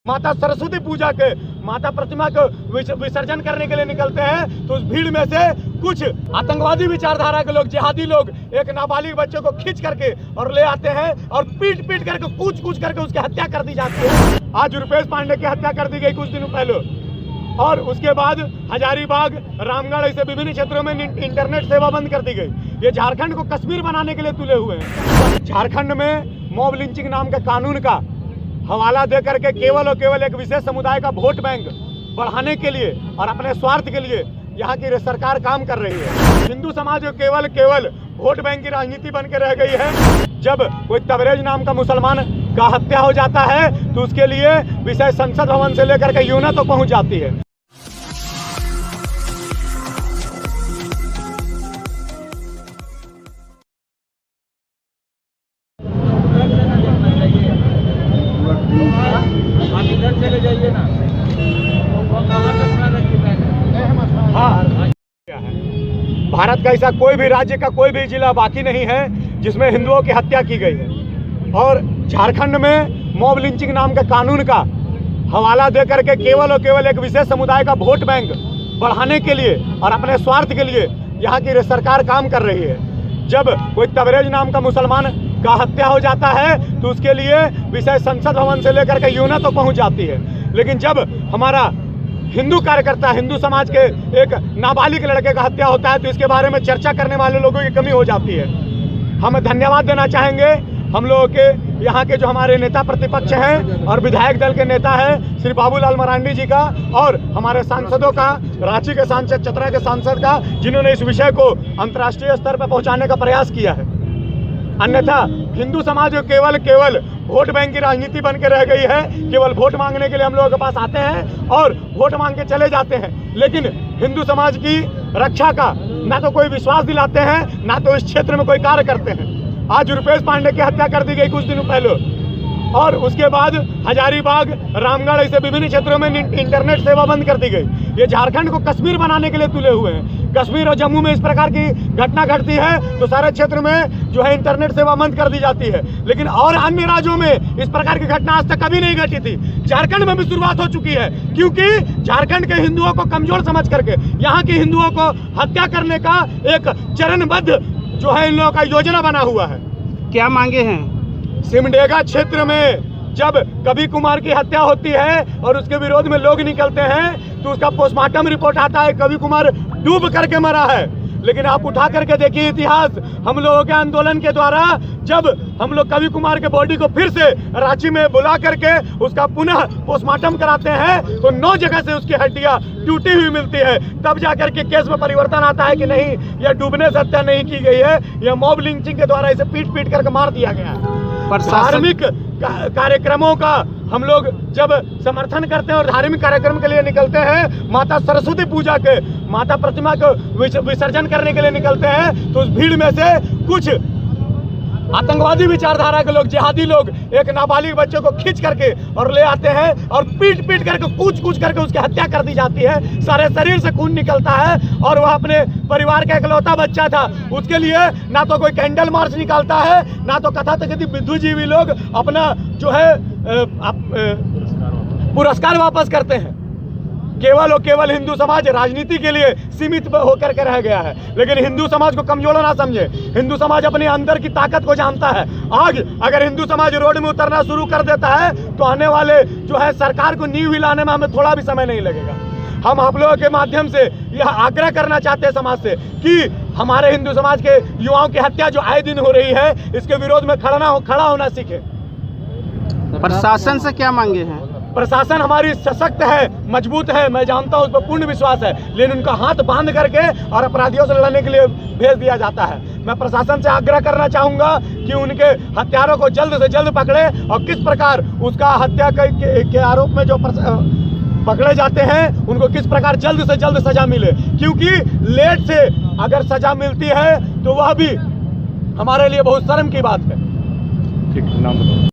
माता सरस्वती पूजा के माता प्रतिमा को विसर्जन करने के लिए निकलते हैं तो उस भीड़ में से कुछ आतंकवादी विचारधारा के लोग, जिहादी लोग एक नाबालिग बच्चे को खींच करके और ले आते हैं और पीट करके कूच करके उसकी हत्या कर दी जाती है। आज रुपेश पांडे की हत्या कर दी गई कुछ दिनों पहले, और उसके बाद हजारीबाग, रामगढ़ ऐसे विभिन्न क्षेत्रों में इंटरनेट सेवा बंद कर दी गई। ये झारखंड को कश्मीर बनाने के लिए तुले हुए हैं। झारखंड में मॉब लिंचिंग नाम के कानून का हवाला दे करके केवल और केवल एक विशेष समुदाय का वोट बैंक बढ़ाने के लिए और अपने स्वार्थ के लिए यहाँ की सरकार काम कर रही है। हिंदू समाज केवल वोट बैंक की राजनीति बन के रह गई है। जब कोई तबरेज नाम का मुसलमान का हत्या हो जाता है तो उसके लिए विषय संसद भवन से लेकर के यूना तो पहुंच जाती है। चले जाइए ना। हाँ, भारत का ऐसा कोई भी राज्य का कोई भी जिला बाकी नहीं है जिसमें हिंदुओं की हत्या की गई है। और झारखंड में मॉब लिंचिंग नाम के कानून का हवाला दे करके केवल और केवल एक विशेष समुदाय का वोट बैंक बढ़ाने के लिए और अपने स्वार्थ के लिए यहाँ की सरकार काम कर रही है। जब कोई तबरेज नाम का मुसलमान का हत्या हो जाता है तो उसके लिए विषय संसद भवन से लेकर के यूना तो पहुंच जाती है। लेकिन जब हमारा हिंदू कार्यकर्ता, हिंदू समाज के एक नाबालिग लड़के का हत्या होता है तो इसके बारे में चर्चा करने वाले लोगों की कमी हो जाती है। हम धन्यवाद देना चाहेंगे हम लोगों के यहाँ के जो हमारे नेता प्रतिपक्ष हैं और विधायक दल के नेता हैं श्री बाबूलाल मरांडी जी का, और हमारे सांसदों का, रांची के सांसद, चतरा के सांसद का, जिन्होंने इस विषय को अंतर्राष्ट्रीय स्तर पर पहुँचाने का प्रयास किया है। अन्यथा हिंदू समाज केवल वोट बैंक की राजनीति बन के रह गई है। केवल वोट मांगने के लिए हम लोगों के पास आते हैं और वोट मांग के चले जाते हैं, लेकिन हिंदू समाज की रक्षा का ना तो कोई विश्वास दिलाते हैं, ना तो इस क्षेत्र में कोई कार्य करते हैं। आज रुपेश पांडे की हत्या कर दी गई कुछ दिनों पहले, और उसके बाद हजारीबाग, रामगढ़ ऐसे विभिन्न क्षेत्रों में इंटरनेट सेवा बंद कर दी गई। ये झारखंड को कश्मीर बनाने के लिए तुले हुए हैं। कश्मीर और जम्मू में इस प्रकार की घटना घटती है तो सारे क्षेत्र में जो है इंटरनेट सेवा बंद कर दी जाती है, लेकिन और अन्य राज्यों में इस प्रकार की घटना आज तक कभी नहीं घटी थी। झारखंड में भी शुरुआत हो चुकी है, क्योंकि झारखंड के हिंदुओं को कमजोर समझ करके यहाँ के हिंदुओं को हत्या करने का एक चरणबद्ध जो है इन लोगों का योजना बना हुआ है। क्या मांगे हैं? सिमडेगा क्षेत्र में जब कवि कुमार की हत्या होती है और उसके विरोध में लोग निकलते हैं तो उसका पोस्टमार्टम रिपोर्ट आता है कवि कुमार डूब करके मरा है। लेकिन आप उठा करके देखिए इतिहास, हम लोगों के आंदोलन के द्वारा जब हम लोग कवि कुमार के बॉडी को फिर से रांची में बुला करके उसका पुनः पोस्टमार्टम कराते हैं तो 9 जगह से उसकी हड्डियां टूटी हुई मिलती है। तब जाकर के केस में परिवर्तन आता है कि नहीं, यह डूबने से हत्या नहीं की गई है, यह मॉब लिंचिंग के द्वारा इसे पीट करके मार दिया गया है। धार्मिक कार्यक्रमों का हम लोग जब समर्थन करते हैं और धार्मिक कार्यक्रम के लिए निकलते हैं, माता सरस्वती पूजा के माता प्रतिमा को विसर्जन करने के लिए निकलते हैं तो उस भीड़ में से कुछ आतंकवादी विचारधारा के लोग, जिहादी लोग एक नाबालिग बच्चे को खींच करके और ले आते हैं और पीट करके कूच करके उसकी हत्या कर दी जाती है। सारे शरीर से खून निकलता है और वह अपने परिवार का इकलौता बच्चा था, उसके लिए ना तो कोई कैंडल मार्च निकालता है, ना तो कथाकथित बुद्धिजीवी लोग अपना जो है पुरस्कार वापस करते हैं। केवल और केवल हिंदू समाज राजनीति के लिए सीमित होकर के रह गया है, लेकिन हिंदू समाज को कमजोर ना समझे। हिंदू समाज अपने अंदर की ताकत को जानता है। आज अगर हिंदू समाज रोड में उतरना शुरू कर देता है तो आने वाले जो है सरकार को नींव हिलाने में हमें थोड़ा भी समय नहीं लगेगा। हम आप लोगों के माध्यम से यह आग्रह करना चाहते हैं समाज से कि हमारे हिंदू समाज के युवाओं की हत्या जो आए दिन हो रही है, इसके विरोध में खड़ा होना सीखे। प्रशासन से क्या मांगे हैं? प्रशासन हमारी सशक्त है, मजबूत है, मैं जानता हूँ, उस पर पूर्ण विश्वास है, लेकिन उनका हाथ बांध करके और अपराधियों से लड़ने के लिए भेज दिया जाता है। मैं प्रशासन से आग्रह करना चाहूँगा कि उनके हत्यारों को जल्द से जल्द पकड़े और किस प्रकार उसका हत्या के आरोप में जो पकड़े जाते हैं उनको किस प्रकार जल्द से जल्द सजा मिले, क्योंकि लेट से अगर सजा मिलती है तो वह भी हमारे लिए बहुत शर्म की बात है। ठीक, नाम बताओ।